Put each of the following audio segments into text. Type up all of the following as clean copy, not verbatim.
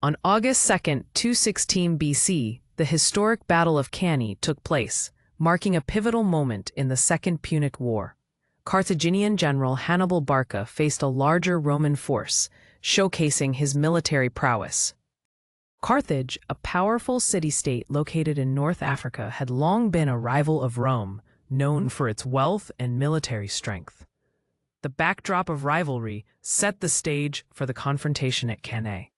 On August 2, 216 BC, the historic Battle of Cannae took place, marking a pivotal moment in the Second Punic War. Carthaginian general Hannibal Barca faced a larger Roman force, showcasing his military prowess. Carthage, a powerful city-state located in North Africa, had long been a rival of Rome, known for its wealth and military strength. The backdrop of rivalry set the stage for the confrontation at Cannae.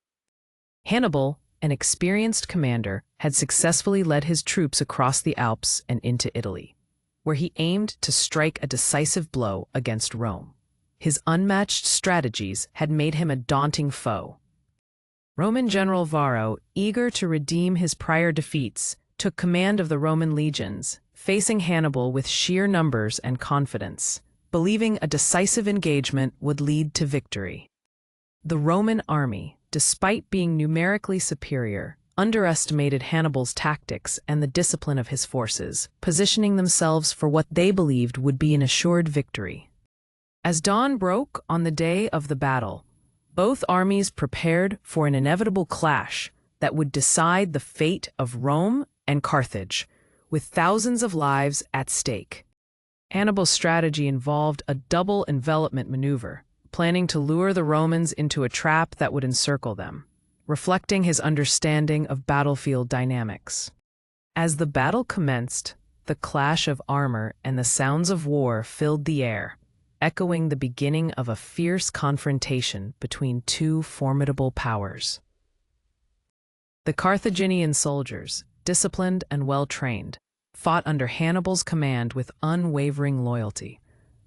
Hannibal, an experienced commander, had successfully led his troops across the Alps and into Italy, where he aimed to strike a decisive blow against Rome. His unmatched strategies had made him a daunting foe. Roman general Varro, eager to redeem his prior defeats, took command of the Roman legions, facing Hannibal with sheer numbers and confidence, believing a decisive engagement would lead to victory. The Roman army, despite being numerically superior, underestimated Hannibal's tactics and the discipline of his forces, positioning themselves for what they believed would be an assured victory. As dawn broke on the day of the battle, both armies prepared for an inevitable clash that would decide the fate of Rome and Carthage, with thousands of lives at stake. Hannibal's strategy involved a double envelopment maneuver, planning to lure the Romans into a trap that would encircle them, reflecting his understanding of battlefield dynamics. As the battle commenced, the clash of armor and the sounds of war filled the air, echoing the beginning of a fierce confrontation between two formidable powers. The Carthaginian soldiers, disciplined and well-trained, fought under Hannibal's command with unwavering loyalty,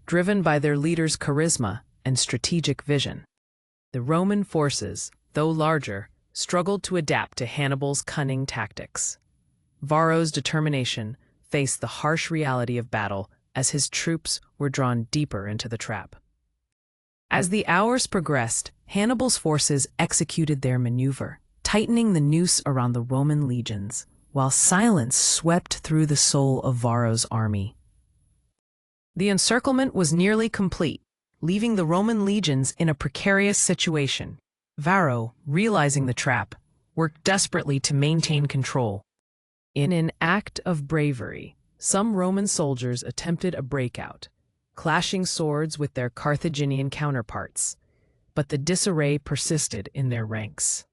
driven by their leader's charisma and strategic vision. The Roman forces, though larger, struggled to adapt to Hannibal's cunning tactics. Varro's determination faced the harsh reality of battle as his troops were drawn deeper into the trap. As the hours progressed, Hannibal's forces executed their maneuver, tightening the noose around the Roman legions, while silence swept through the soul of Varro's army. The encirclement was nearly complete, leaving the Roman legions in a precarious situation. Varro, realizing the trap, worked desperately to maintain control. In an act of bravery, some Roman soldiers attempted a breakout, clashing swords with their Carthaginian counterparts, but the disarray persisted in their ranks.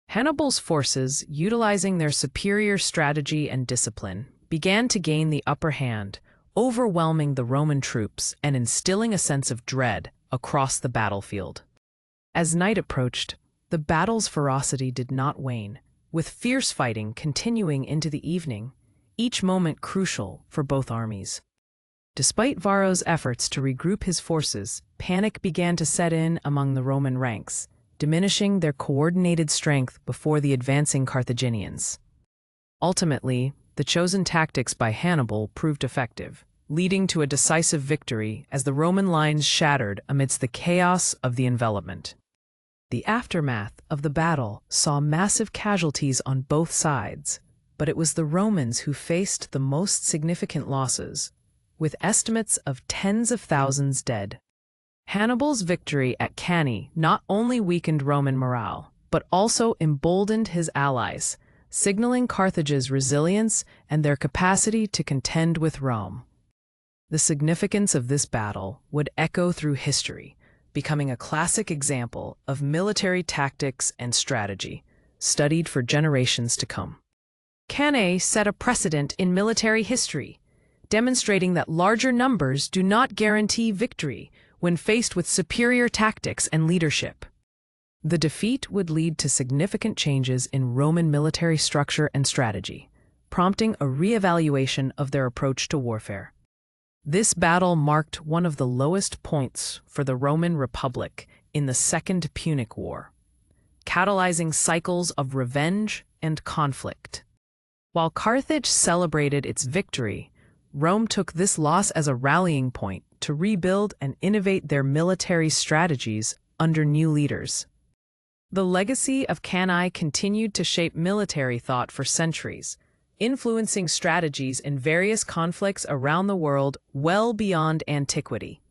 Hannibal's forces, utilizing their superior strategy and discipline, began to gain the upper hand, overwhelming the Roman troops and instilling a sense of dread across the battlefield. As night approached, the battle's ferocity did not wane, with fierce fighting continuing into the evening, each moment crucial for both armies. Despite Varro's efforts to regroup his forces, panic began to set in among the Roman ranks, diminishing their coordinated strength before the advancing Carthaginians. Ultimately, the chosen tactics by Hannibal proved effective, leading to a decisive victory as the Roman lines shattered amidst the chaos of the envelopment. The aftermath of the battle saw massive casualties on both sides, but it was the Romans who faced the most significant losses, with estimates of tens of thousands dead. Hannibal's victory at Cannae not only weakened Roman morale, but also emboldened his allies, signaling Carthage's resilience and their capacity to contend with Rome. The significance of this battle would echo through history, becoming a classic example of military tactics and strategy, studied for generations to come. Cannae set a precedent in military history, demonstrating that larger numbers do not guarantee victory when faced with superior tactics and leadership. The defeat would lead to significant changes in Roman military structure and strategy, prompting a reevaluation of their approach to warfare. This battle marked one of the lowest points for the Roman Republic in the Second Punic War, catalyzing cycles of revenge and conflict. While Carthage celebrated its victory, Rome took this loss as a rallying point to rebuild and innovate their military strategies under new leaders. The legacy of Cannae continued to shape military thought for centuries, influencing strategies in various conflicts around the world well beyond antiquity.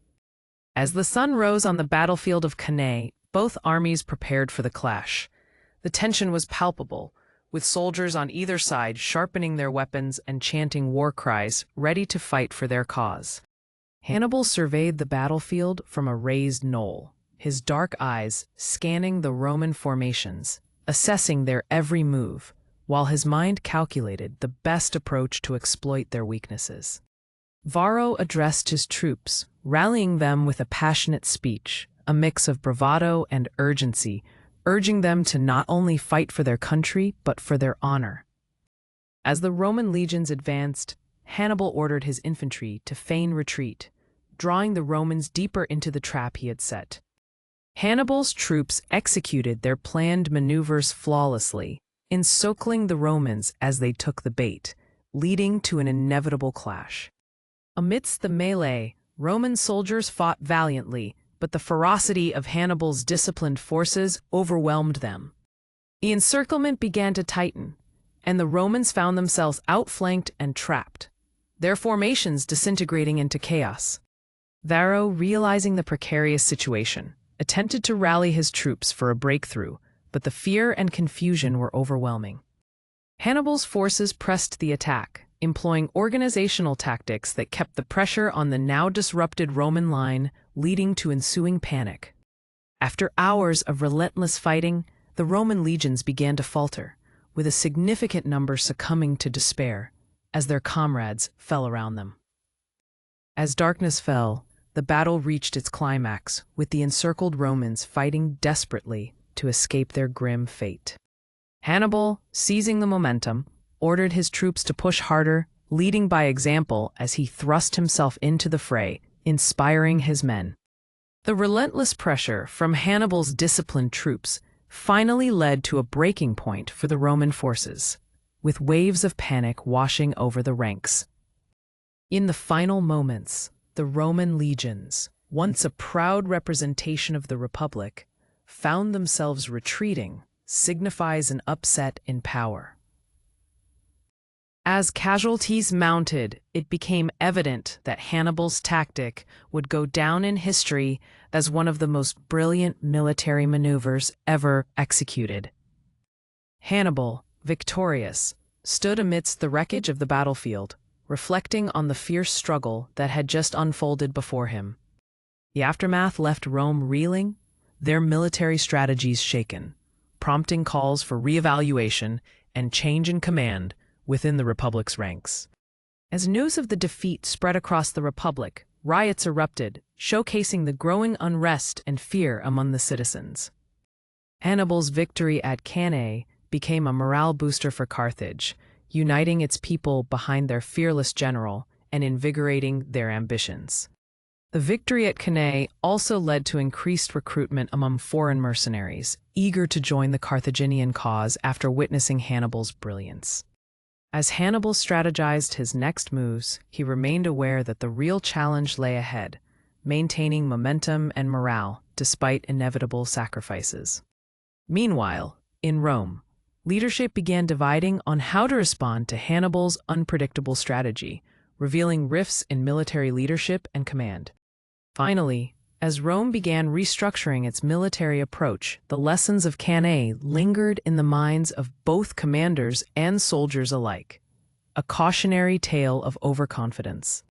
As the sun rose on the battlefield of Cannae, both armies prepared for the clash. The tension was palpable, with soldiers on either side sharpening their weapons and chanting war cries, ready to fight for their cause. Hannibal surveyed the battlefield from a raised knoll, his dark eyes scanning the Roman formations, assessing their every move, while his mind calculated the best approach to exploit their weaknesses. Varro addressed his troops, rallying them with a passionate speech, a mix of bravado and urgency, urging them to not only fight for their country but for their honor. As the Roman legions advanced, Hannibal ordered his infantry to feign retreat, drawing the Romans deeper into the trap he had set. Hannibal's troops executed their planned maneuvers flawlessly, encircling the Romans as they took the bait, leading to an inevitable clash. Amidst the melee, Roman soldiers fought valiantly, but the ferocity of Hannibal's disciplined forces overwhelmed them. The encirclement began to tighten, and the Romans found themselves outflanked and trapped, their formations disintegrating into chaos. Varro, realizing the precarious situation, attempted to rally his troops for a breakthrough, but the fear and confusion were overwhelming. Hannibal's forces pressed the attack, employing organizational tactics that kept the pressure on the now disrupted Roman line, leading to ensuing panic. After hours of relentless fighting, the Roman legions began to falter, with a significant number succumbing to despair as their comrades fell around them. As darkness fell, the battle reached its climax, with the encircled Romans fighting desperately to escape their grim fate. Hannibal, seizing the momentum, ordered his troops to push harder, leading by example as he thrust himself into the fray, inspiring his men. The relentless pressure from Hannibal's disciplined troops finally led to a breaking point for the Roman forces, with waves of panic washing over the ranks. In the final moments, the Roman legions, once a proud representation of the Republic, found themselves retreating, signifies an upset in power. As casualties mounted, it became evident that Hannibal's tactic would go down in history as one of the most brilliant military maneuvers ever executed. Hannibal, victorious, stood amidst the wreckage of the battlefield, reflecting on the fierce struggle that had just unfolded before him. The aftermath left Rome reeling, their military strategies shaken, prompting calls for reevaluation and change in command within the Republic's ranks. As news of the defeat spread across the Republic, riots erupted, showcasing the growing unrest and fear among the citizens. Hannibal's victory at Cannae became a morale booster for Carthage, uniting its people behind their fearless general and invigorating their ambitions. The victory at Cannae also led to increased recruitment among foreign mercenaries, eager to join the Carthaginian cause after witnessing Hannibal's brilliance. As Hannibal strategized his next moves, he remained aware that the real challenge lay ahead, maintaining momentum and morale despite inevitable sacrifices. Meanwhile, in Rome, leadership began dividing on how to respond to Hannibal's unpredictable strategy, revealing rifts in military leadership and command. Finally, as Rome began restructuring its military approach, the lessons of Cannae lingered in the minds of both commanders and soldiers alike, a cautionary tale of overconfidence.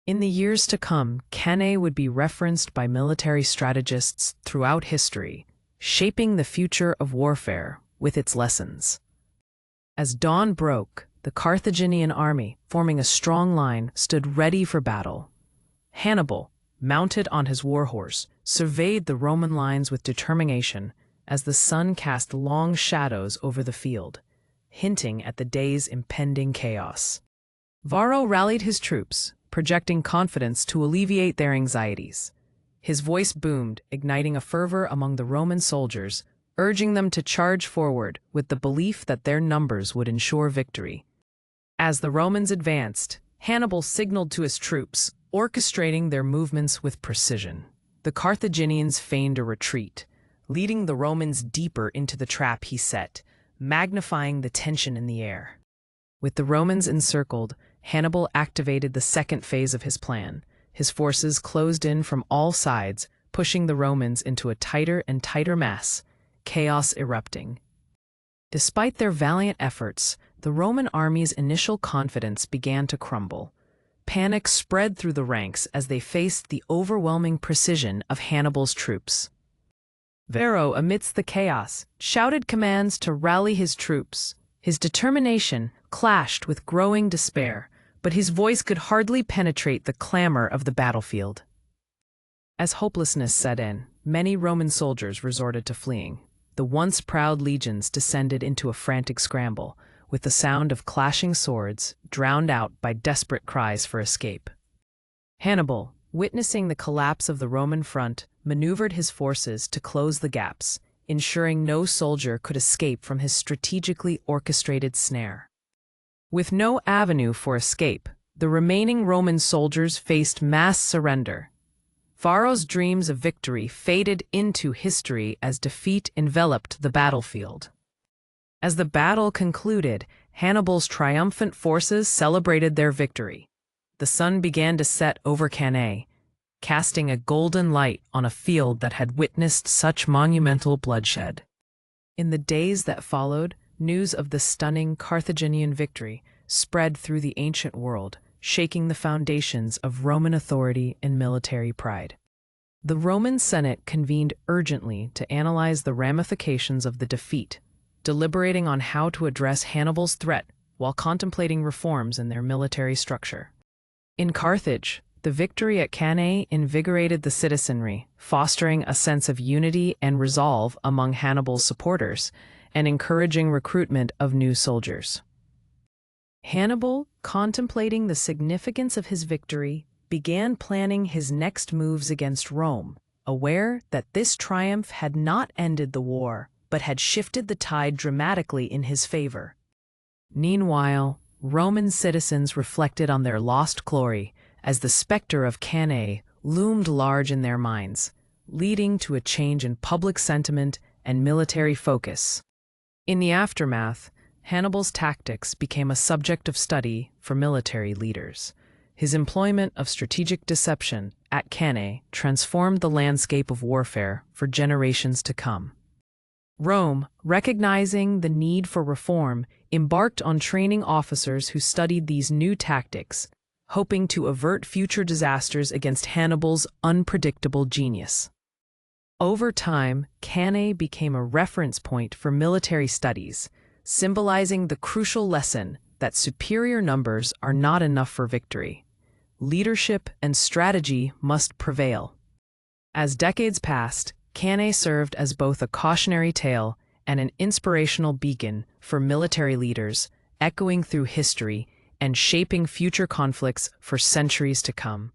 In the years to come, Cannae would be referenced by military strategists throughout history, shaping the future of warfare with its lessons. As dawn broke, the Carthaginian army, forming a strong line, stood ready for battle. Hannibal, mounted on his warhorse, surveyed the Roman lines with determination as the sun cast long shadows over the field, hinting at the day's impending chaos. Varro rallied his troops, projecting confidence to alleviate their anxieties. His voice boomed, igniting a fervor among the Roman soldiers, urging them to charge forward with the belief that their numbers would ensure victory. As the Romans advanced, Hannibal signaled to his troops, orchestrating their movements with precision. The Carthaginians feigned a retreat, leading the Romans deeper into the trap he set, magnifying the tension in the air. With the Romans encircled, Hannibal activated the second phase of his plan. His forces closed in from all sides, pushing the Romans into a tighter and tighter mass, chaos erupting. Despite their valiant efforts, the Roman army's initial confidence began to crumble. Panic spread through the ranks as they faced the overwhelming precision of Hannibal's troops. Varro, amidst the chaos, shouted commands to rally his troops. His determination clashed with growing despair, but his voice could hardly penetrate the clamor of the battlefield. As hopelessness set in, many Roman soldiers resorted to fleeing. The once proud legions descended into a frantic scramble, with the sound of clashing swords drowned out by desperate cries for escape. Hannibal, witnessing the collapse of the Roman front, maneuvered his forces to close the gaps, ensuring no soldier could escape from his strategically orchestrated snare. With no avenue for escape, the remaining Roman soldiers faced mass surrender. Varro's dreams of victory faded into history as defeat enveloped the battlefield. As the battle concluded, Hannibal's triumphant forces celebrated their victory. The sun began to set over Cannae, casting a golden light on a field that had witnessed such monumental bloodshed. In the days that followed, news of the stunning Carthaginian victory spread through the ancient world, shaking the foundations of Roman authority and military pride. The Roman Senate convened urgently to analyze the ramifications of the defeat, deliberating on how to address Hannibal's threat while contemplating reforms in their military structure. In Carthage, the victory at Cannae invigorated the citizenry, fostering a sense of unity and resolve among Hannibal's supporters and encouraging recruitment of new soldiers. Hannibal, contemplating the significance of his victory, began planning his next moves against Rome, aware that this triumph had not ended the war, but had shifted the tide dramatically in his favor. Meanwhile, Roman citizens reflected on their lost glory as the specter of Cannae loomed large in their minds, leading to a change in public sentiment and military focus. In the aftermath, Hannibal's tactics became a subject of study for military leaders. His employment of strategic deception at Cannae transformed the landscape of warfare for generations to come. Rome, recognizing the need for reform, embarked on training officers who studied these new tactics, hoping to avert future disasters against Hannibal's unpredictable genius. Over time, Cannae became a reference point for military studies, symbolizing the crucial lesson that superior numbers are not enough for victory. Leadership and strategy must prevail. As decades passed, Cannae served as both a cautionary tale and an inspirational beacon for military leaders, echoing through history and shaping future conflicts for centuries to come.